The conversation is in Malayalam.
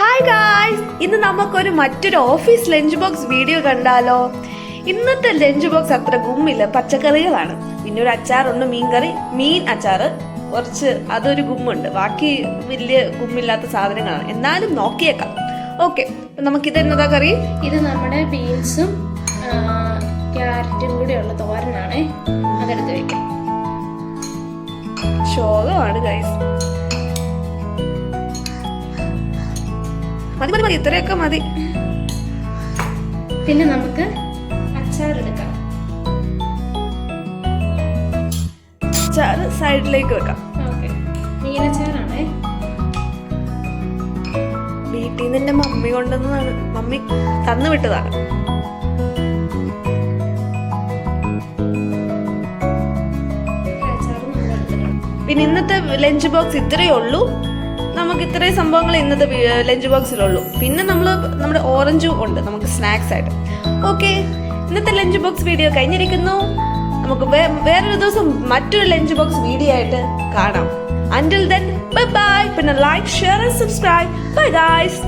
ഹായ് ഗായ്സ്, ഇന്ന് നമുക്കൊരു മറ്റൊരു ഓഫീസ് ലഞ്ച് ബോക്സ് വീഡിയോ കണ്ടാലോ. ഇന്നത്തെ ലഞ്ച് ബോക്സ് അത്ര ഗുമ്മില്ല, പച്ചക്കറികളാണ്. പിന്നെ ഒരു അച്ചാറുണ്ട്, മീൻകറി, മീൻ അച്ചാറ്, കുറച്ച് അതൊരു ഗുമ്മുണ്ട്. ബാക്കി വലിയ ഗുമ്മില്ലാത്ത സാധനങ്ങളാണ്, എന്നാലും നോക്കിയേക്കാം. ഓക്കെ, നമുക്കിത് എന്നതാ കറി? ഇത് നമ്മുടെ ബീൻസും ക്യാരറ്റും കൂടിയുള്ള തോരനാണ്. അതെടുത്ത് വെക്കാം. ശോകമാണ് ഗൈസ്. മതി മതി മതി, ഇത്രയൊക്കെ മതി. പിന്നെ നമുക്ക് അച്ചാറെടുക്കാം. അച്ചാറ് സൈഡിലേക്ക് വെക്കാം. ഓക്കെ, മീനച്ചാറാണേ. വീട്ടിൽ നിന്ന് എന്റെ മമ്മി കൊണ്ടുവന്നതാണ്, മമ്മി തന്നു വിട്ടതാണ്. പിന്നെ ഇന്നത്തെ ലഞ്ച് ബോക്സ് ഇത്രയേ ഉള്ളൂ. നമുക്ക് ഇത്രയും സംഭവങ്ങൾ ഇന്നത്തെ ലഞ്ച് ബോക്സിലുള്ളൂ. പിന്നെ നമ്മുടെ ഓറഞ്ചും ഉണ്ട് നമുക്ക് സ്നാക്സ് ആയിട്ട്. ഓക്കെ, ഇന്നത്തെ ലഞ്ച് ബോക്സ് വീഡിയോ കഴിഞ്ഞിരിക്കുന്നു. നമുക്ക് വേറൊരു ദിവസം മറ്റൊരു ലഞ്ച് ബോക്സ് വീഡിയോ ആയിട്ട് കാണാം. Until then, bye bye. പിന്നെ like, share and subscribe. Bye guys.